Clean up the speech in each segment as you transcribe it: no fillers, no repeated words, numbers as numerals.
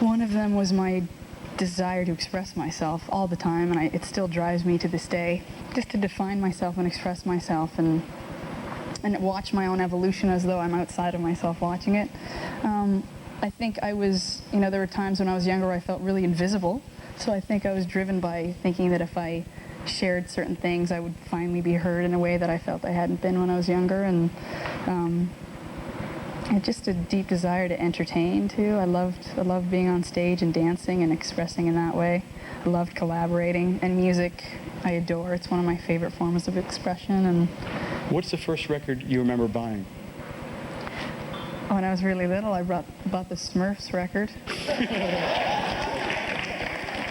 One of them was my desire to express myself all the time, and it still drives me to this day, just to define myself and express myself and watch my own evolution as though I'm outside of myself watching it. I think I was, there were times when I was younger where I felt really invisible, so I think I was driven by thinking that if I shared certain things, I would finally be heard in a way that I felt I hadn't been when I was younger, and just a deep desire to entertain too. I loved being on stage and dancing and expressing in that way. I loved collaborating, and music I adore. It's one of my favorite forms of expression. And what's the first record you remember buying? When I was really little, I bought the Smurfs record.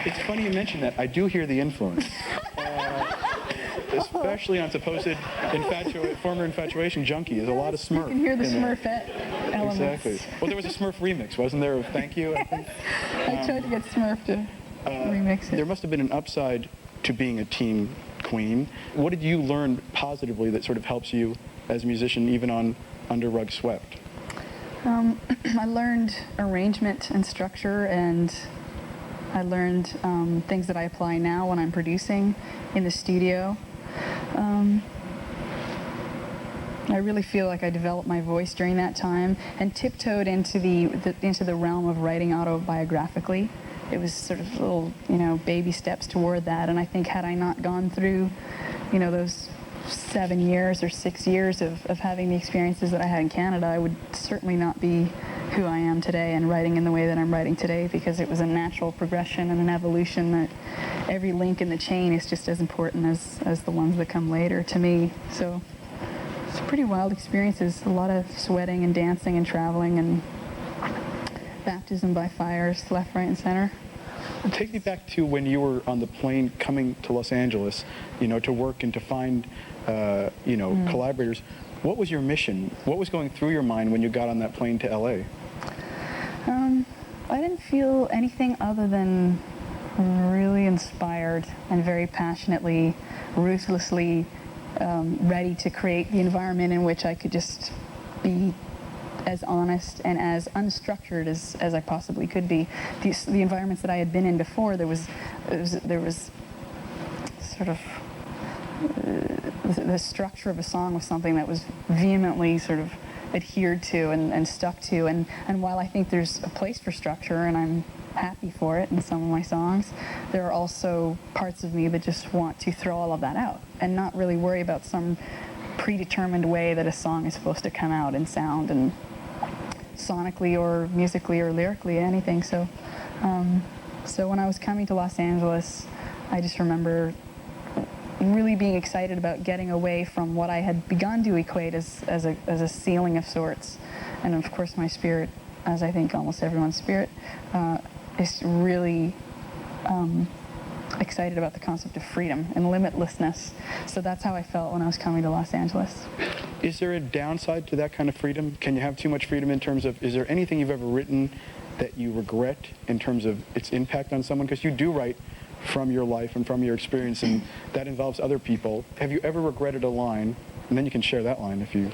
It's funny you mention that. I do hear the influence. Especially on supposed former infatuation junkie. There's a lot of Smurf. You can hear the Smurfette elements. Exactly. Well, there was a Smurf remix, wasn't there? Thank you, I think. I tried to get Smurf to remix it. There must have been an upside to being a teen queen. What did you learn positively that sort of helps you as a musician, even on Under Rug Swept? I learned arrangement and structure, and I learned things that I apply now when I'm producing in the studio. I really feel like I developed my voice during that time and tiptoed into the realm of writing autobiographically. It was sort of little, baby steps toward that, and I think had I not gone through, those 7 years or 6 years of having the experiences that I had in Canada, I would certainly not be who I am today and writing in the way that I'm writing today, because it was a natural progression and an evolution that every link in the chain is just as important as the ones that come later to me. So it's pretty wild experiences, a lot of sweating and dancing and traveling and baptism by fires left, right, and center. Take me back to when you were on the plane coming to Los Angeles, to work and to find, collaborators. What was your mission? What was going through your mind when you got on that plane to LA? I didn't feel anything other than really inspired and very passionately, ruthlessly ready to create the environment in which I could just be as honest and as unstructured as I possibly could be. The environments that I had been in before, there was sort of the structure of a song was something that was vehemently sort of adhered to and stuck to, and while I think there's a place for structure and I'm happy for it in some of my songs, there are also parts of me that just want to throw all of that out and not really worry about some predetermined way that a song is supposed to come out and sound, and sonically or musically or lyrically, anything. So when I was coming to Los Angeles, I just remember really being excited about getting away from what I had begun to equate as a ceiling of sorts. And of course my spirit, as I think almost everyone's spirit, is really excited about the concept of freedom and limitlessness. So that's how I felt when I was coming to Los Angeles. Is there a downside to that kind of freedom? Can you have too much freedom in terms of, is there anything you've ever written that you regret in terms of its impact on someone? Because you do write from your life and from your experience, and that involves other people. Have you ever regretted a line? And then you can share that line if you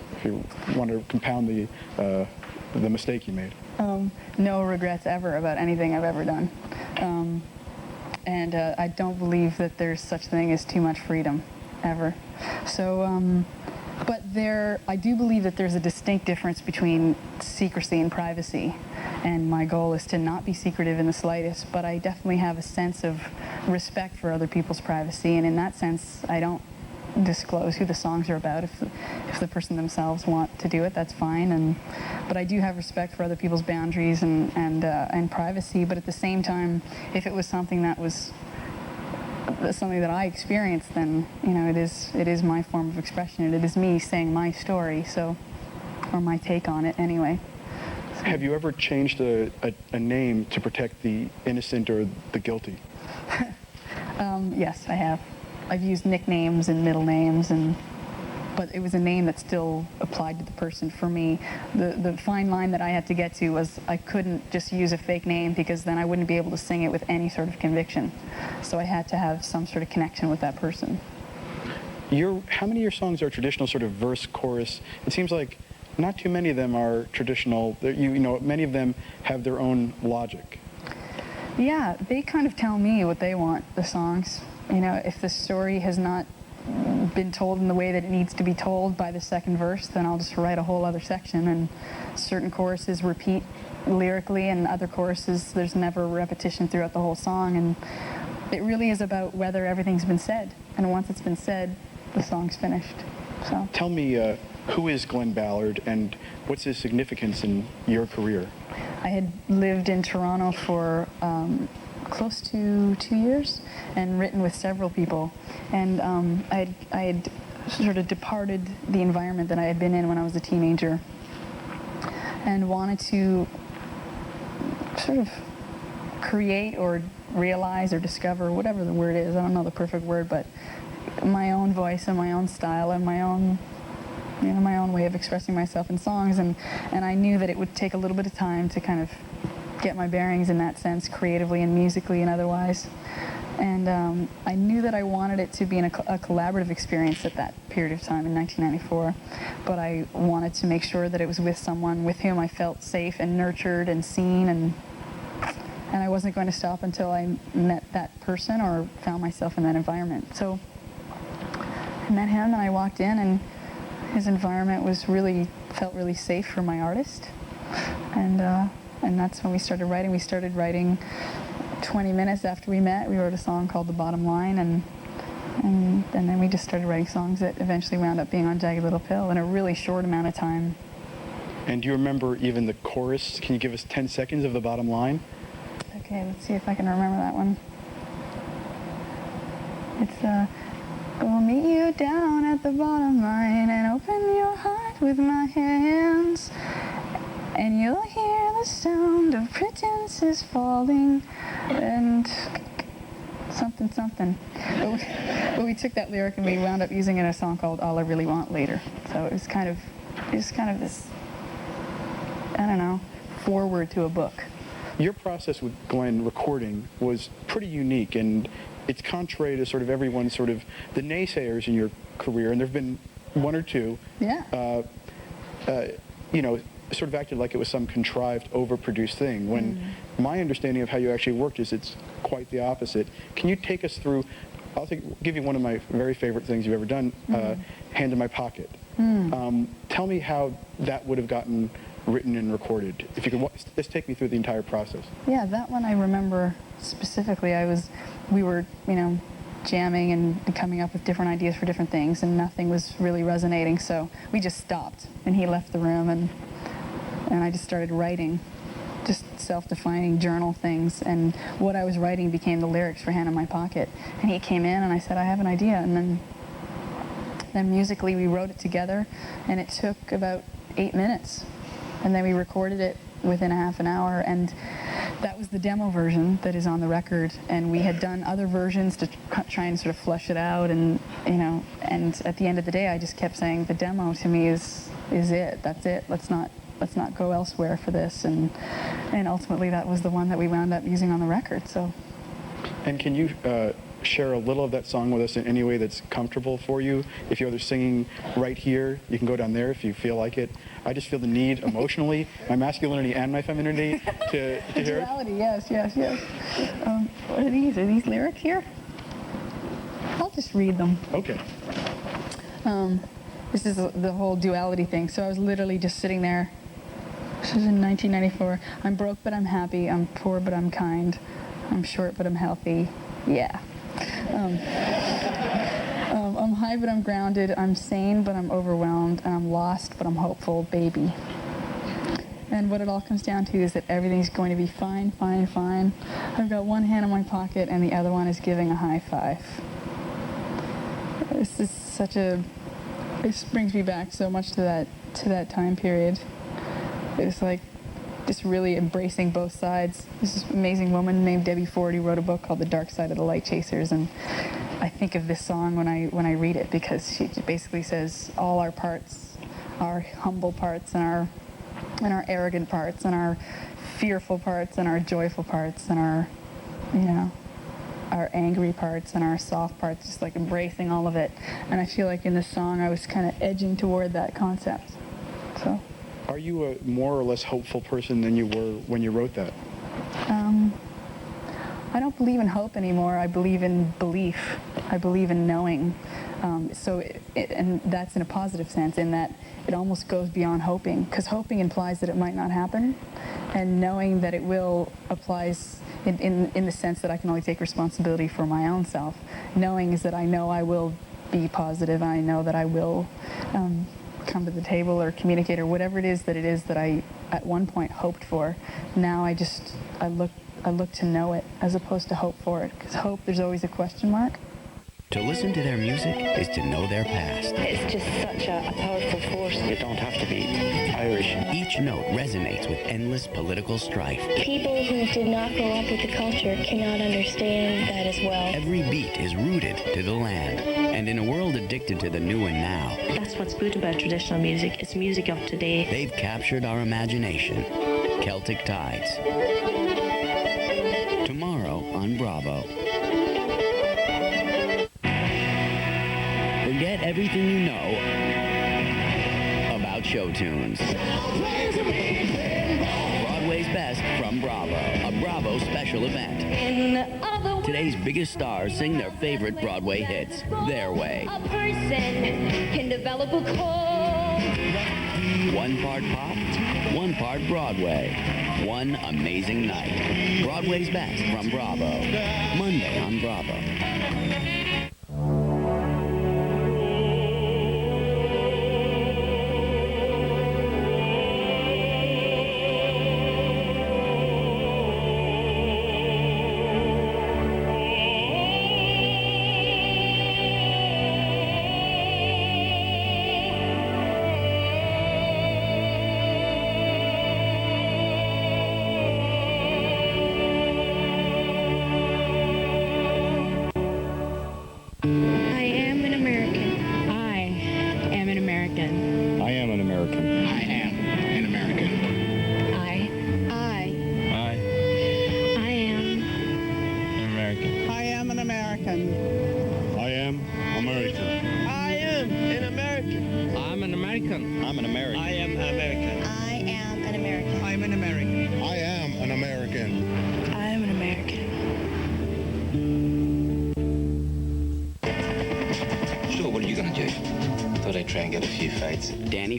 want to compound the mistake you made. No regrets ever about anything I've ever done. And I don't believe that there's such thing as too much freedom, ever. So, but I do believe that there's a distinct difference between secrecy and privacy. And my goal is to not be secretive in the slightest, but I definitely have a sense of respect for other people's privacy, and in that sense, I don't disclose who the songs are about. If the person themselves want to do it, that's fine. But I do have respect for other people's boundaries and privacy. But at the same time, if it was something that was something that I experienced, then it is my form of expression, and it is me saying my story, or my take on it anyway. So. Have you ever changed a name to protect the innocent or the guilty? Yes, I have. I've used nicknames and middle names, but it was a name that still applied to the person for me. The fine line that I had to get to was I couldn't just use a fake name, because then I wouldn't be able to sing it with any sort of conviction. So I had to have some sort of connection with that person. How many of your songs are traditional sort of verse, chorus? It seems like not too many of them are traditional. Many of them have their own logic. Yeah, they kind of tell me what they want, the songs. You know, if the story has not been told in the way that it needs to be told by the second verse, then I'll just write a whole other section, and certain choruses repeat lyrically, and other choruses there's never repetition throughout the whole song, and it really is about whether everything's been said, and once it's been said, the song's finished. So Tell me, who is Glenn Ballard, and what's his significance in your career? I had lived in Toronto for close to 2 years and written with several people, and I had sort of departed the environment that I had been in when I was a teenager and wanted to sort of create or realize or discover, whatever the word is, I don't know the perfect word, but my own voice and my own style and my own, you know, my own way of expressing myself in songs, and I knew that it would take a little bit of time to kind of get my bearings in that sense, creatively and musically and otherwise. And I knew that I wanted it to be a collaborative experience at that period of time in 1994, but I wanted to make sure that it was with someone with whom I felt safe and nurtured and seen, and I wasn't going to stop until I met that person or found myself in that environment. So I met him and I walked in, and his environment felt really safe for my artist, and that's when we started writing. We started writing 20 minutes after we met. We wrote a song called The Bottom Line, and then we just started writing songs that eventually wound up being on Jagged Little Pill in a really short amount of time. And do you remember even the chorus? Can you give us 10 seconds of The Bottom Line? Okay, let's see if I can remember that one. It's we'll meet you down at the bottom line and open your heart with my hands, and you'll hear the sound of pretenses falling, and something. But we took that lyric and we wound up using it in a song called All I Really Want later. So it was kind of this, I don't know, forward to a book. Your process with Glenn recording was pretty unique, and it's contrary to sort of everyone, sort of the naysayers in your career, and there have been one or two, Yeah. you know, sort of acted like it was some contrived, overproduced thing, when my understanding of how you actually worked is it's quite the opposite. Can you take us through, give you one of my very favorite things you've ever done, Hand in My Pocket. Tell me how that would have gotten written and recorded. If you could just take me through the entire process. Yeah, that one I remember specifically. We were, you know, jamming and coming up with different ideas for different things, and nothing was really resonating, so we just stopped, and he left the room, and I just started writing, just self-defining journal things, and what I was writing became the lyrics for Hand in My Pocket. And he came in, and I said, I have an idea, and then musically we wrote it together, and it took about 8 minutes. And then we recorded it within a half an hour, and that was the demo version that is on the record. And we had done other versions to try and sort of flesh it out, and you know. And at the end of the day, I just kept saying the demo to me is it. That's it. Let's not go elsewhere for this. And ultimately, that was the one that we wound up using on the record. So. And can you share a little of that song with us in any way that's comfortable for you? If you're either singing right here, you can go down there if you feel like it. I just feel the need emotionally, my masculinity and my femininity, to hear it. Duality, yes. What are these? Are these lyrics here? I'll just read them. Okay. This is the whole duality thing. So I was literally just sitting there. This is in 1994. I'm broke, but I'm happy. I'm poor, but I'm kind. I'm short, but I'm healthy. Yeah. I'm high, but I'm grounded. I'm sane, but I'm overwhelmed. And I'm lost, but I'm hopeful, baby. And what it all comes down to is that everything's going to be fine, fine, fine. I've got one hand in my pocket, and the other one is giving a high five. This is this brings me back so much to that time period. It's like just really embracing both sides. This amazing woman named Debbie Ford who wrote a book called The Dark Side of the Light Chasers, and I think of this song when I read it, because she basically says all our parts, our humble parts and our arrogant parts and our fearful parts and our joyful parts and our, you know, our angry parts and our soft parts, just like embracing all of it. And I feel like in this song I was kind of edging toward that concept. So. Are you a more or less hopeful person than you were when you wrote that? I don't believe in hope anymore. I believe in belief. I believe in knowing. And that's in a positive sense, in that it almost goes beyond hoping, because hoping implies that it might not happen, and knowing that it will applies in the sense that I can only take responsibility for my own self. Knowing is that I know I will be positive, and I know that I will come to the table or communicate or whatever it is that I at one point hoped for. Now I look to know it as opposed to hope for it, because hope, there's always a question mark. To listen to their music is to know their past. It's just such a powerful force. You don't have to be Irish. Each note resonates with endless political strife. People who did not grow up with the culture cannot understand that as well. Every beat is rooted to the land. And in a world addicted to the new and now, That's what's good about traditional music. It's music of today. they've captured our imagination. Celtic Tides. Tomorrow on Bravo. Forget everything you know about show tunes. Broadway's best from Bravo, a Bravo special event. Today's biggest stars sing their favorite Broadway hits, their way. A person can develop a cold. One part pop, one part Broadway. One amazing night. Broadway's best from Bravo. Monday on Bravo.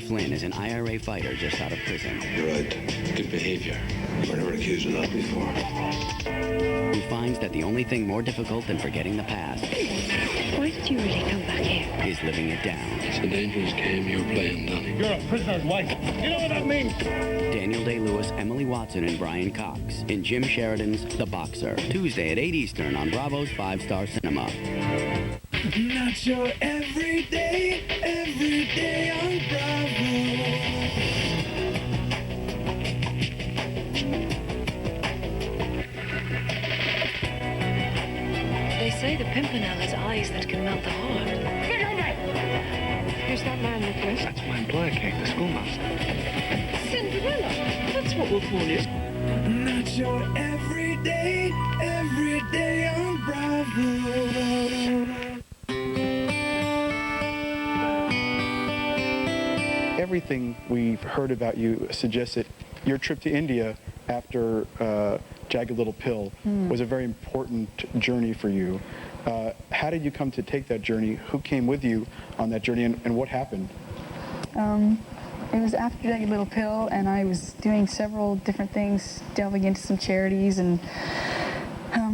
Flynn is an IRA fighter just out of prison. You're right. Good behavior. You were never accused of that before. He finds that the only thing more difficult than forgetting the past Why did you really come back here? is living it down. It's an angel's game you're playing, Donnie. You're a prisoner's wife. You know what that means? Daniel Day-Lewis, Emily Watson, and Brian Cox in Jim Sheridan's The Boxer. Tuesday at 8 Eastern on Bravo's 5-Star Cinema. Not your everyday on Bravo. They say the pimpernel has eyes that can melt the heart. Who's that man, Nicholas? That's my employer, Kate, the schoolmaster. Cinderella. That's what we'll call you. Not your everyday on Bravo. Everything we've heard about you suggests that your trip to India after Jagged Little Pill was a very important journey for you. How did you come to take that journey? Who came with you on that journey, and what happened? It was after Jagged Little Pill, and I was doing several different things, delving into some charities, and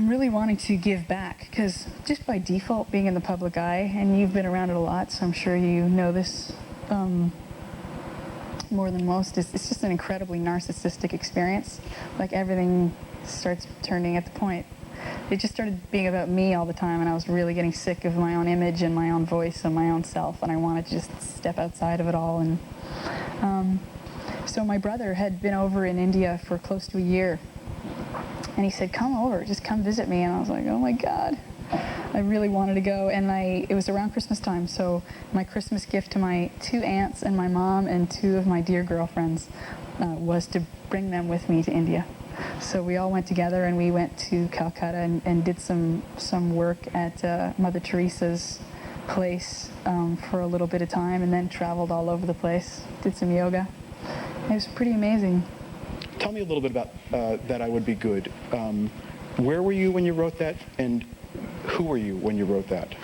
really wanting to give back, because just by default, being in the public eye, and you've been around it a lot, so I'm sure you know this more than most, it's just an incredibly narcissistic experience. Like, everything starts turning at the point. It just started being about me all the time, and I was really getting sick of my own image and my own voice and my own self, and I wanted to just step outside of it all. And so my brother had been over in India for close to a year, and he said, come over, just come visit me. And I was like, oh my God. I really wanted to go, and it was around Christmas time, so my Christmas gift to my 2 aunts and my mom and 2 of my dear girlfriends was to bring them with me to India. So we all went together, and we went to Calcutta and did some work at Mother Teresa's place for a little bit of time, and then traveled all over the place, did some yoga. It was pretty amazing. Tell me a little bit about That I Would Be Good. Where were you when you wrote that, and who were you when you wrote that?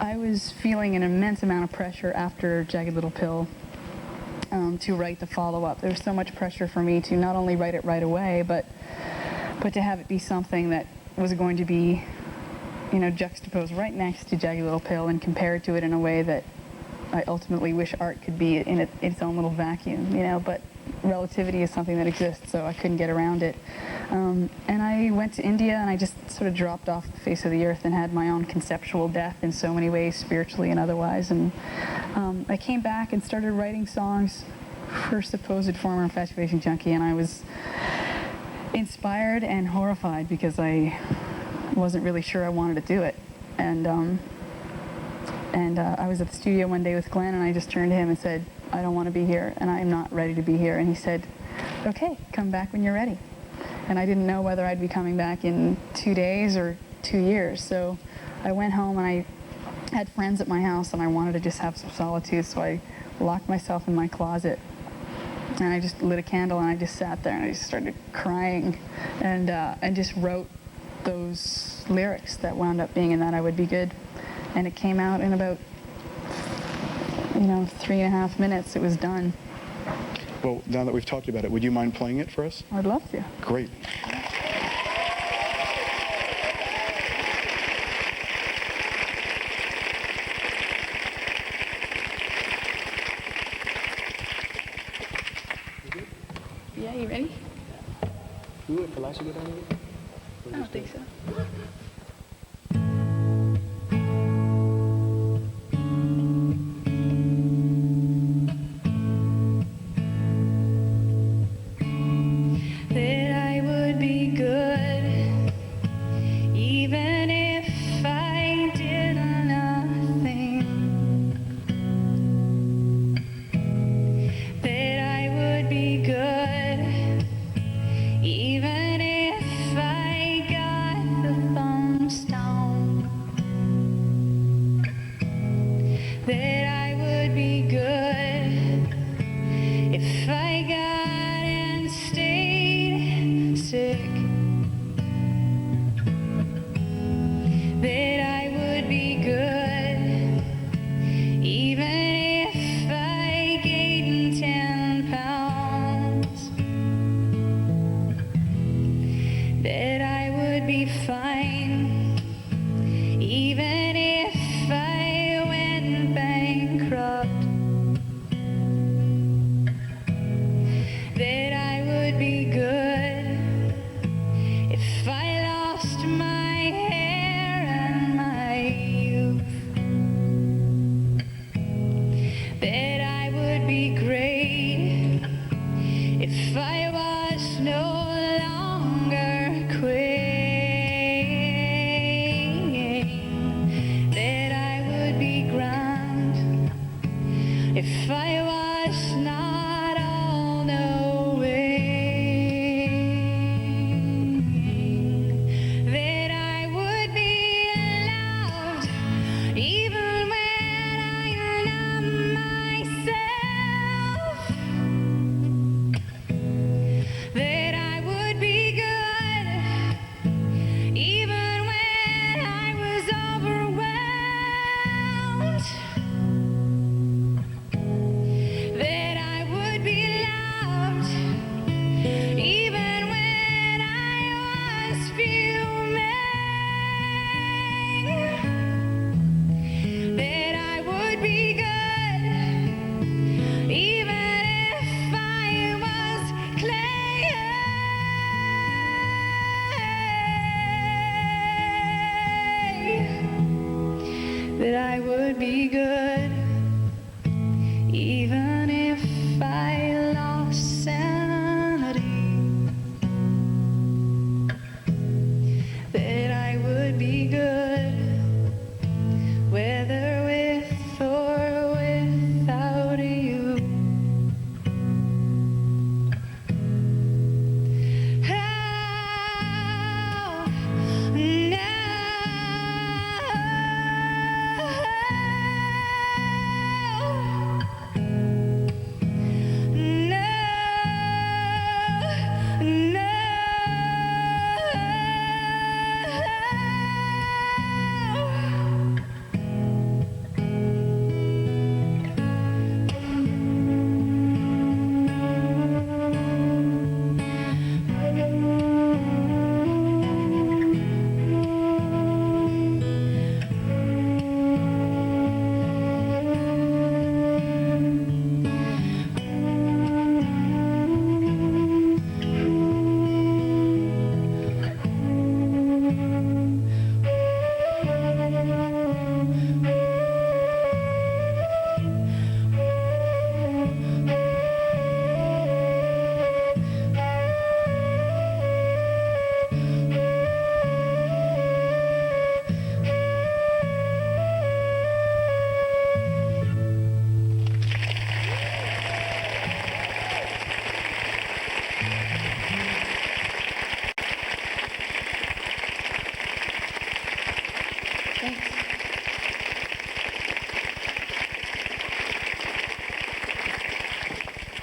I was feeling an immense amount of pressure after Jagged Little Pill to write the follow-up. There was so much pressure for me to not only write it right away, but to have it be something that was going to be, juxtaposed right next to Jagged Little Pill and compared to it in a way that I ultimately wish art could be in its own little vacuum, but relativity is something that exists, so I couldn't get around it. And I went to India, and I just sort of dropped off the face of the earth and had my own conceptual death in so many ways, spiritually and otherwise. And I came back and started writing songs for supposed former infatuation junkie, and I was inspired and horrified because I wasn't really sure I wanted to do it. And I was at the studio one day with Glenn, and I just turned to him and said, I don't want to be here, and I'm not ready to be here. And he said, okay, come back when you're ready. And I didn't know whether I'd be coming back in 2 days or 2 years. So I went home, and I had friends at my house, and I wanted to just have some solitude, so I locked myself in my closet. And I just lit a candle, and I just sat there, and I just started crying, and just wrote those lyrics that wound up being in That I Would Be Good. And it came out in about 3.5 minutes. It was done. Well, now that we've talked about it, would you mind playing it for us? I'd love to. Great. Yeah, you ready? Ooh, if Eliza go down with it? I don't think so. That I would be good, even if I lost sanity. That I would be good, whether with or without you. Oh, no.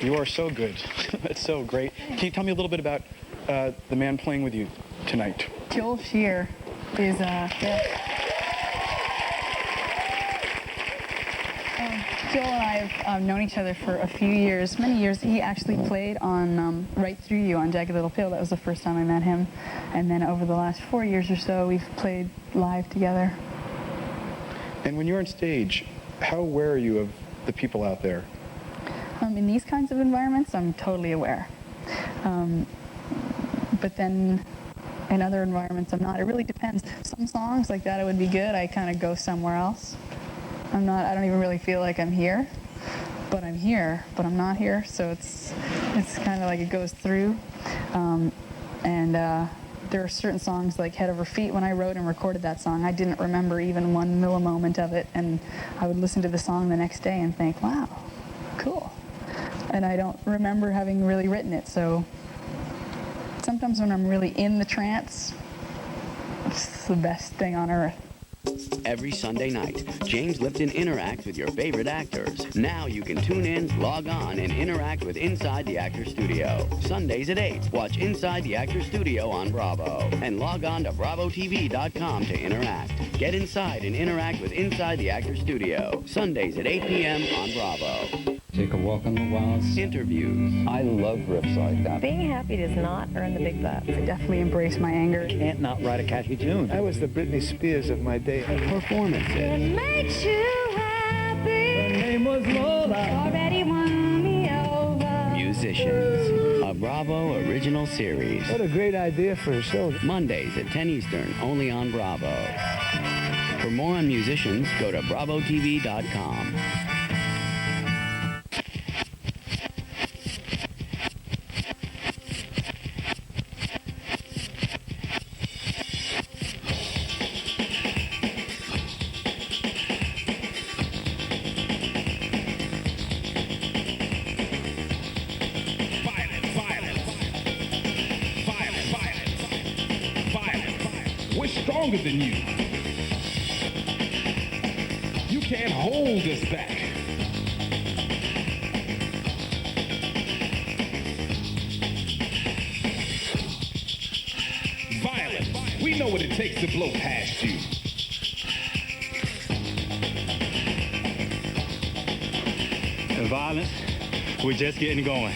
You are so good. That's so great. Can you tell me a little bit about the man playing with you tonight? Joel Shear is Joel and I have known each other for a few years, many years. He actually played on Right Through You on Jagged Little Pill. That was the first time I met him. And then over the last 4 years or so, we've played live together. And when you're on stage, how aware are you of the people out there? In these kinds of environments, I'm totally aware. But then in other environments, I'm not. It really depends. Some songs like that, it would be good. I kind of go somewhere else. I don't even really feel like I'm here, but I'm here, but I'm not here. So it's kind of like it goes through. There are certain songs like Head Over Feet. When I wrote and recorded that song, I didn't remember even one millimoment of it. And I would listen to the song the next day and think, wow, cool. And I don't remember having really written it. So sometimes when I'm really in the trance, it's the best thing on earth. Every Sunday night, James Lipton interacts with your favorite actors. Now you can tune in, log on, and interact with Inside the Actor Studio. Sundays at 8, watch Inside the Actor Studio on Bravo. And log on to BravoTV.com to interact. Get inside and interact with Inside the Actor Studio. Sundays at 8 p.m. on Bravo. Take a walk on the wild side. Interviews. I love riffs like that. Being happy does not earn the big bucks. I definitely embrace my anger. Can't not write a catchy tune. I was the Britney Spears of my day. Performances. It makes you happy. Her name was Lola. Already won me over. Musicians. A Bravo original series. What a great idea for a show. Mondays at 10 Eastern, only on Bravo. For more on musicians, go to BravoTV.com. Stronger than you. You can't hold us back. Violence. We know what it takes to blow past you. And violence, we're just getting going.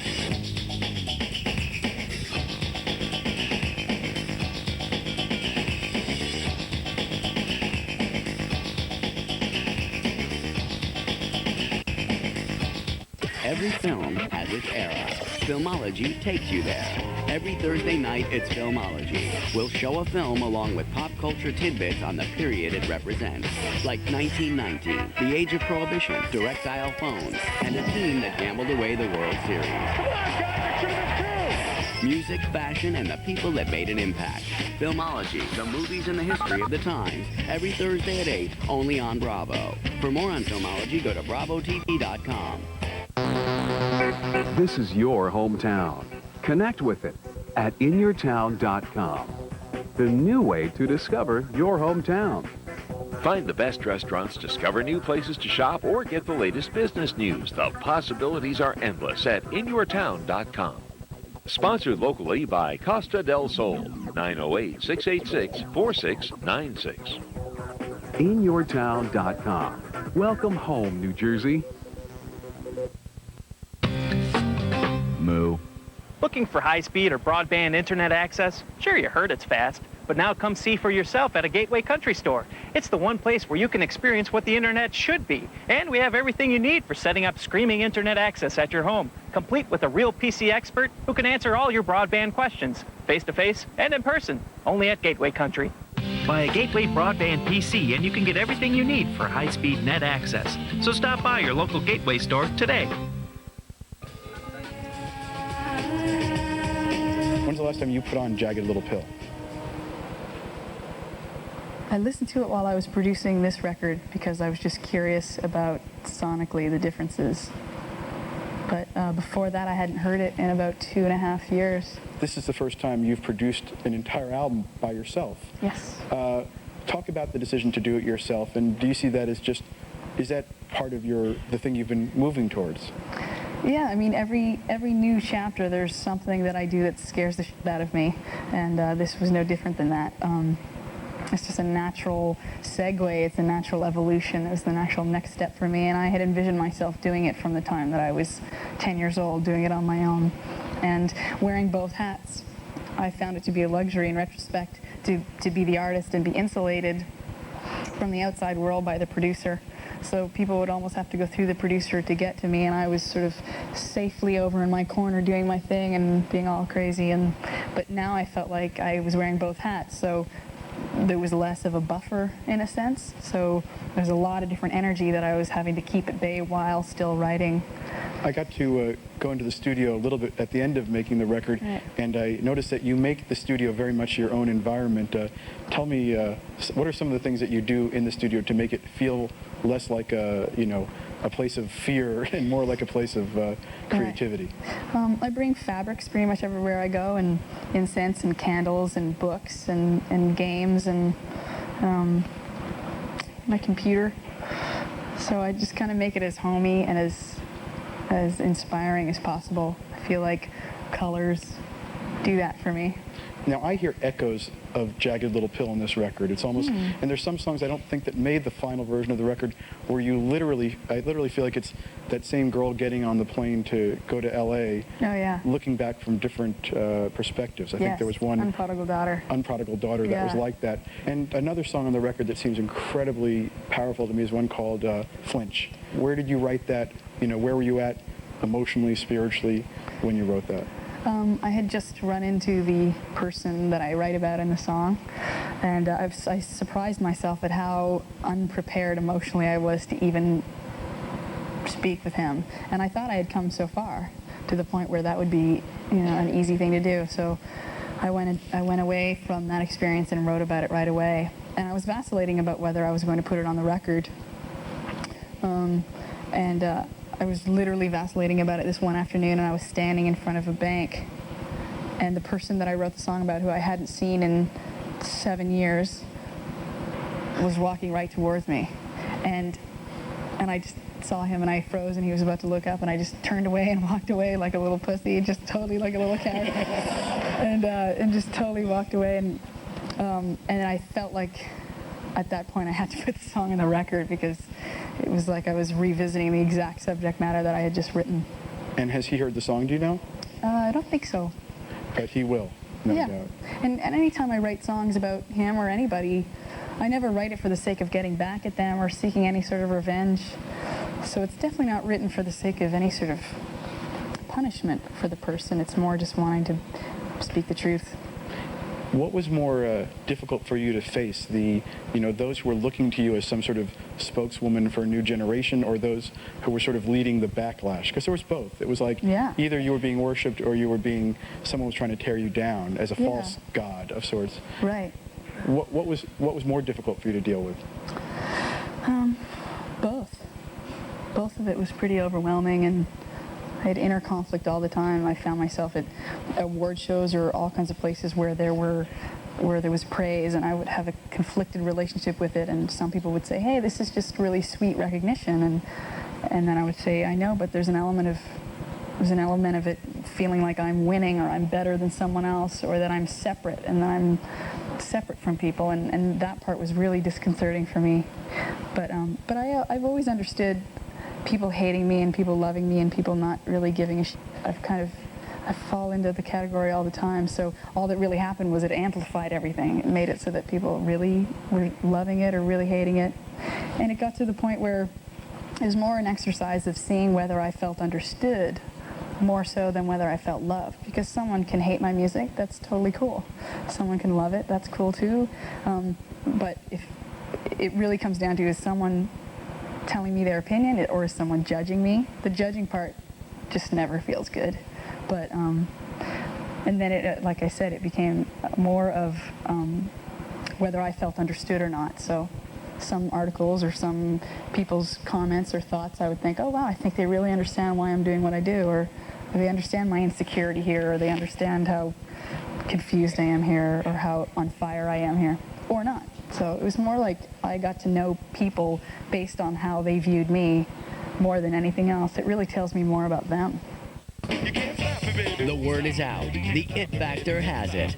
Every film has its era. Filmology takes you there. Every Thursday night, it's Filmology. We'll show a film along with pop culture tidbits on the period it represents. Like 1919, the age of Prohibition, direct dial phones, and a team that gambled away the World Series. Come on, guys, the truth. Music, fashion, and the people that made an impact. Filmology, the movies and the history of the times. Every Thursday at 8, only on Bravo. For more on Filmology, go to BravoTV.com. This is your hometown. Connect with it at inyourtown.com. The new way to discover your hometown. Find the best restaurants, discover new places to shop, or get the latest business news. The possibilities are endless at inyourtown.com. Sponsored locally by Costa del Sol, 908-686-4696. inyourtown.com. Welcome home, New Jersey. Moo. Looking for high-speed or broadband internet access? Sure, you heard it's fast, but now come see for yourself at a Gateway Country Store. It's the one place where you can experience what the internet should be. And we have everything you need for setting up screaming internet access at your home, complete with a real PC expert who can answer all your broadband questions, face-to-face and in person, only at Gateway Country. Buy a Gateway broadband PC and you can get everything you need for high-speed net access. So stop by your local Gateway store today. When's the last time you put on Jagged Little Pill? I listened to it while I was producing this record because I was just curious about sonically the differences. But before that, I hadn't heard it in about 2.5 years. This is the first time you've produced an entire album by yourself. Yes. Talk about the decision to do it yourself, and do you see that as just, is that part of the thing you've been moving towards? Yeah, I mean, every new chapter, there's something that I do that scares the shit out of me, and this was no different than that. It's just a natural segue. It's a natural evolution. It was the natural next step for me, and I had envisioned myself doing it from the time that I was 10 years old, doing it on my own, and wearing both hats. I found it to be a luxury in retrospect to be the artist and be insulated from the outside world by the producer. So people would almost have to go through the producer to get to me, and I was sort of safely over in my corner doing my thing and being all crazy. But now I felt like I was wearing both hats, so there was less of a buffer in a sense. So there's a lot of different energy that I was having to keep at bay while still writing. I got to go into the studio a little bit at the end of making the record, right. And I noticed that you make the studio very much your own environment. Tell me, what are some of the things that you do in the studio to make it feel less like a place of fear and more like a place of creativity? Right. I bring fabrics pretty much everywhere I go, and incense and candles and books and games and my computer. So I just kind of make it as homey and as inspiring as possible. I feel like colors do that for me. Now I hear echoes of Jagged Little Pill in this record. It's almost, and there's some songs I don't think that made the final version of the record where I literally feel like it's that same girl getting on the plane to go to LA. Oh yeah. Looking back from different perspectives. I think there was one Unprodigal Daughter. Unprodigal Daughter that was like that. And another song on the record that seems incredibly powerful to me is one called Flinch. Where did you write that? Where were you at emotionally, spiritually when you wrote that? I had just run into the person that I write about in the song, and I surprised myself at how unprepared emotionally I was to even speak with him. And I thought I had come so far to the point where that would be, an easy thing to do. So I went away from that experience and wrote about it right away. And I was vacillating about whether I was going to put it on the record. I was literally vacillating about it this one afternoon, and I was standing in front of a bank, and the person that I wrote the song about, who I hadn't seen in 7 years, was walking right towards me. And I just saw him, and I froze, and he was about to look up, and I just turned away and walked away like a little pussy, just totally like a little cat, and just totally walked away. And I felt like at that point I had to put the song on the record, because it was like I was revisiting the exact subject matter that I had just written. And has he heard the song, do you know? I don't think so. But he will, no doubt. And anytime I write songs about him or anybody, I never write it for the sake of getting back at them or seeking any sort of revenge. So it's definitely not written for the sake of any sort of punishment for the person. It's more just wanting to speak the truth. What was more difficult for you to face, those who were looking to you as some sort of spokeswoman for a new generation, or those who were sort of leading the backlash? Because there was both. It was like either you were being worshipped or someone was trying to tear you down as a false god of sorts. Right. What was more difficult for you to deal with? Both. Both of it was pretty overwhelming, and I had inner conflict all the time. I found myself at award shows or all kinds of places where there was praise, and I would have a conflicted relationship with it. And some people would say, "Hey, this is just really sweet recognition," and then I would say, "I know, but there's an element of it feeling like I'm winning, or I'm better than someone else, or that I'm separate, and that I'm separate from people," and that part was really disconcerting for me. But I've always understood people hating me and people loving me and people not really giving a shit. I fall into the category all the time. So all that really happened was it amplified everything. It made it so that people really were loving it or really hating it. And it got to the point where it was more an exercise of seeing whether I felt understood more so than whether I felt loved. Because someone can hate my music, that's totally cool. Someone can love it, that's cool too. But if it really comes down to, is someone telling me their opinion, or is someone judging me? The judging part just never feels good. But and then it, like I said, it became more of whether I felt understood or not. So some articles or some people's comments or thoughts, I would think, oh wow, I think they really understand why I'm doing what I do, or they understand my insecurity here, or they understand how confused I am here, or how on fire I am here, or not. So it was more like I got to know people based on how they viewed me more than anything else. It really tells me more about them. The word is out. The It Factor has it.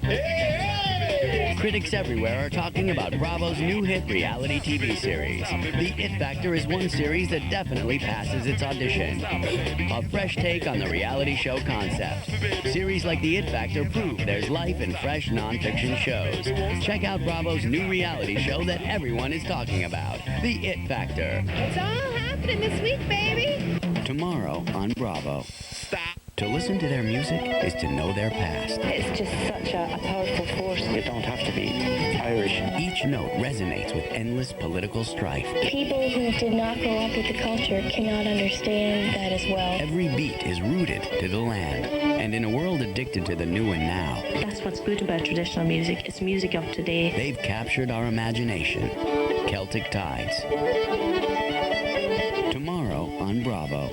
Critics everywhere are talking about Bravo's new hit reality TV series. The It Factor is one series that definitely passes its audition. A fresh take on the reality show concept. Series like The It Factor prove there's life in fresh non-fiction shows. Check out Bravo's new reality show that everyone is talking about. The It Factor. It's all happening this week, baby. Tomorrow on Bravo. Stop. To listen to their music is to know their past. It's just such a powerful force. You don't have to be Irish. Each note resonates with endless political strife. People who did not grow up with the culture cannot understand that as well. Every beat is rooted to the land. And in a world addicted to the new and now, That's what's good about traditional music. It's music of today. they've captured our imagination. Celtic Tides. Tomorrow on Bravo.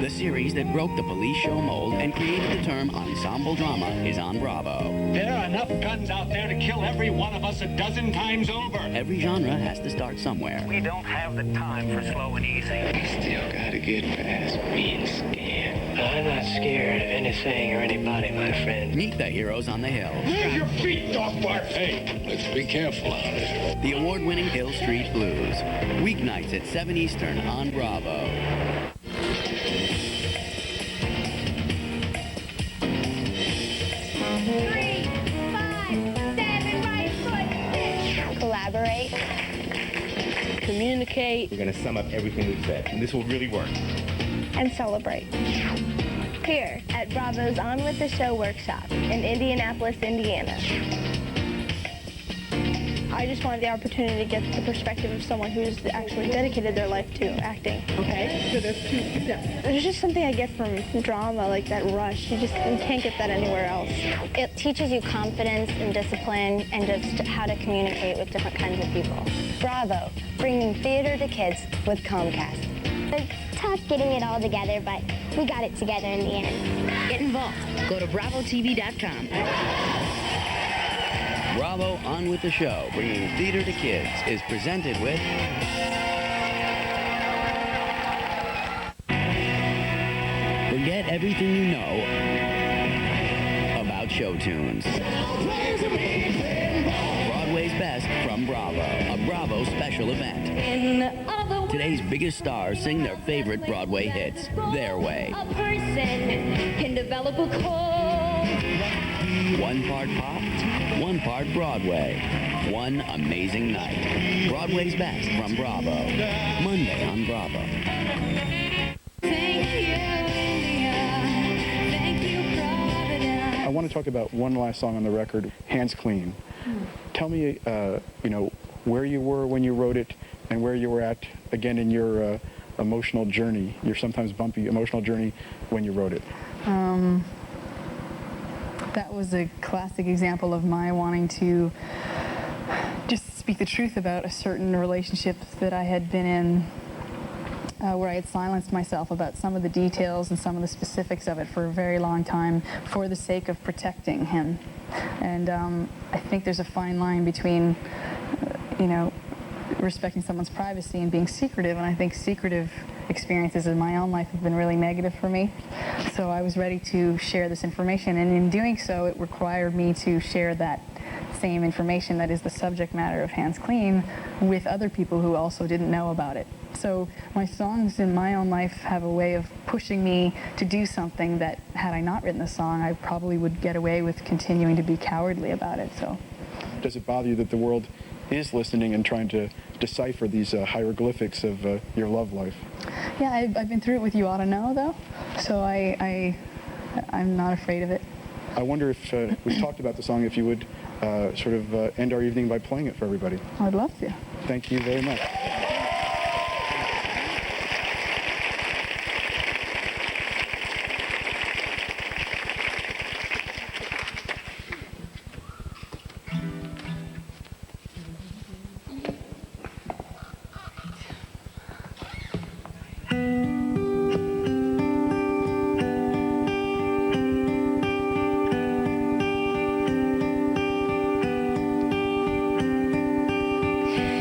The series that broke the police show mold and created the term ensemble drama is on Bravo. There are enough guns out there to kill every one of us a dozen times over. Every genre has to start somewhere. We don't have the time for slow and easy. You still gotta get past being scared. I'm not scared of anything or anybody, my friend. Meet the heroes on the hill. Move your feet, dog bark. Hey, let's be careful out there. The award-winning Hill Street Blues. Weeknights at 7 Eastern on Bravo. Collaborate. Communicate. We're going to sum up everything we've said, and this will really work. And celebrate. Here at Bravo's On With The Show workshop in Indianapolis, Indiana. I just wanted the opportunity to get the perspective of someone who's actually dedicated their life to acting. Okay, so there's 2 steps. There's just something I get from drama, like that rush. You can't get that anywhere else. It teaches you confidence and discipline and just how to communicate with different kinds of people. Bravo, bringing theater to kids with Comcast. It's tough getting it all together, but we got it together in the end. Get involved. Go to bravotv.com. Bravo On With The Show, bringing theater to kids, is presented with forget everything you know about show tunes. Broadway's best from Bravo, a Bravo special event. Today's biggest stars sing their favorite Broadway hits, their way. A person can develop a call. One part pop, one part Broadway. One amazing night. Broadway's best from Bravo. Monday on Bravo. I want to talk about one last song on the record, Hands Clean. Tell me, where you were when you wrote it and where you were at, again, in your emotional journey, your sometimes bumpy emotional journey when you wrote it. That was a classic example of my wanting to just speak the truth about a certain relationship that I had been in, where I had silenced myself about some of the details and some of the specifics of it for a very long time for the sake of protecting him. And I think there's a fine line between, respecting someone's privacy and being secretive, and I think secretive experiences in my own life have been really negative for me. So I was ready to share this information, and in doing so, it required me to share that same information that is the subject matter of Hands Clean with other people who also didn't know about it. So my songs in my own life have a way of pushing me to do something that, had I not written the song, I probably would get away with continuing to be cowardly about it. So, does it bother you that the world is listening and trying to decipher these hieroglyphics of your love life? Yeah, I've been through it with You Ought to Know, though, so I'm not afraid of it. I wonder if, we've talked about the song, if you would end our evening by playing it for everybody. I'd love to. Thank you very much.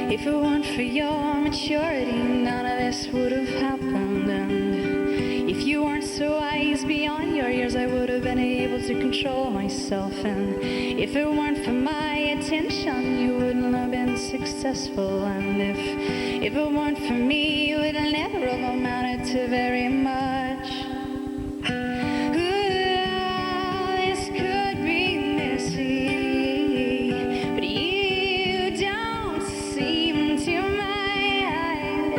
If it weren't for your maturity, none of this would have happened. And if you weren't so wise beyond your years, I would have been able to control myself. And if it weren't for my attention, you wouldn't have been successful. And if it weren't for me, you would never have amounted to very much. This could be messy, but you don't seem to mind.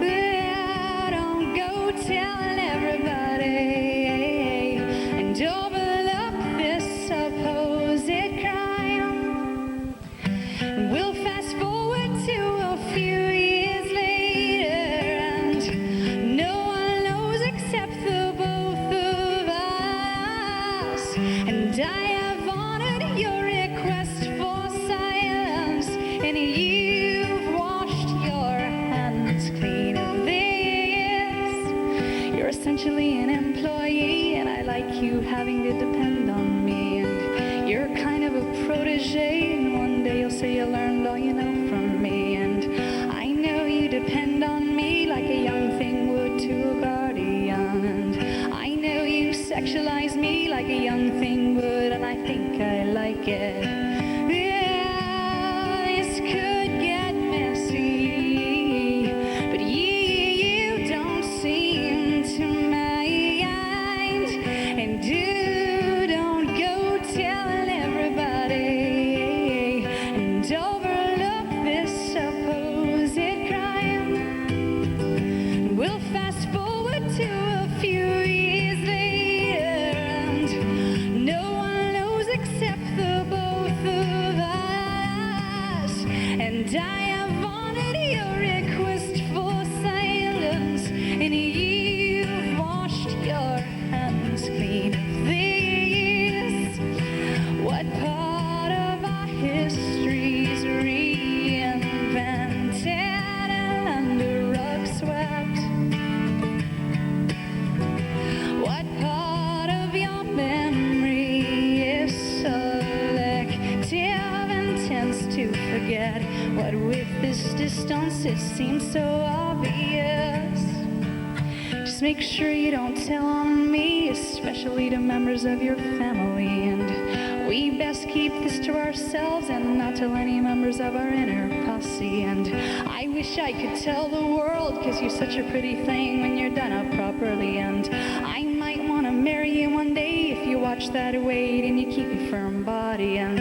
Well, don't go telling everybody and overlook this supposed crime. We'll fast forward to a few years later, and no one knows except the both of us. And I have honored your request for silence, and you've washed your hands clean of this. You're essentially an employee, and I like you having to depend on me. And you're kind of a protege, and one day you'll say you learned all you know from me. And I know you depend on me like a young thing would to a guardian. And I know you sexualize me like a young thing would, and I think I like it. Yeah, this could get messy, but you don't seem to mind. And don't go telling everybody and overlook this supposed crime. We'll fast forward to a few years later, and no one knows except the both of us. And I have honored your request for silence, and you've washed your hands clean of this. What part of our history's reinvented and under rug swept? What part of your memory is selective and tends to forget? What with this distance it seems so obvious. Just make sure you don't tell on me, especially to members of your family. And we best keep this to ourselves and not tell any members of our inner posse. And I wish I could tell the world, 'cause you're such a pretty thing when you're done up properly. And I might want to marry you one day if you watch that weight and you keep a firm body. And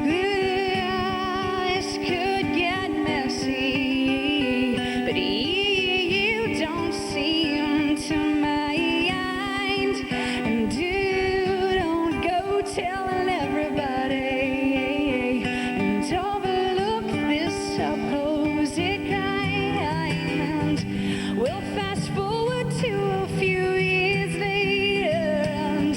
this could get messy, but you don't seem to mind. And don't go telling everybody and overlook this supposed crime. And we'll fast forward to a few years later, and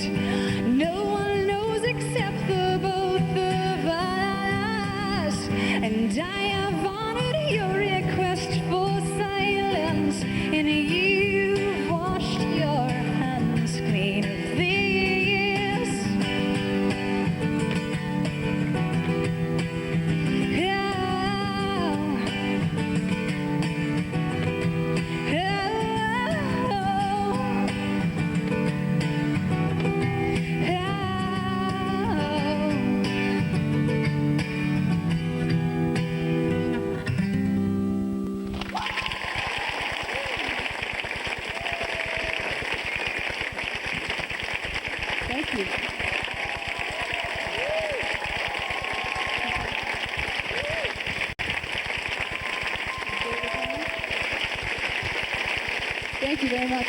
no one knows except the both of us. And I have honored your request for silence, and you've washed your hands clean of this. Thank you. Thank you very much.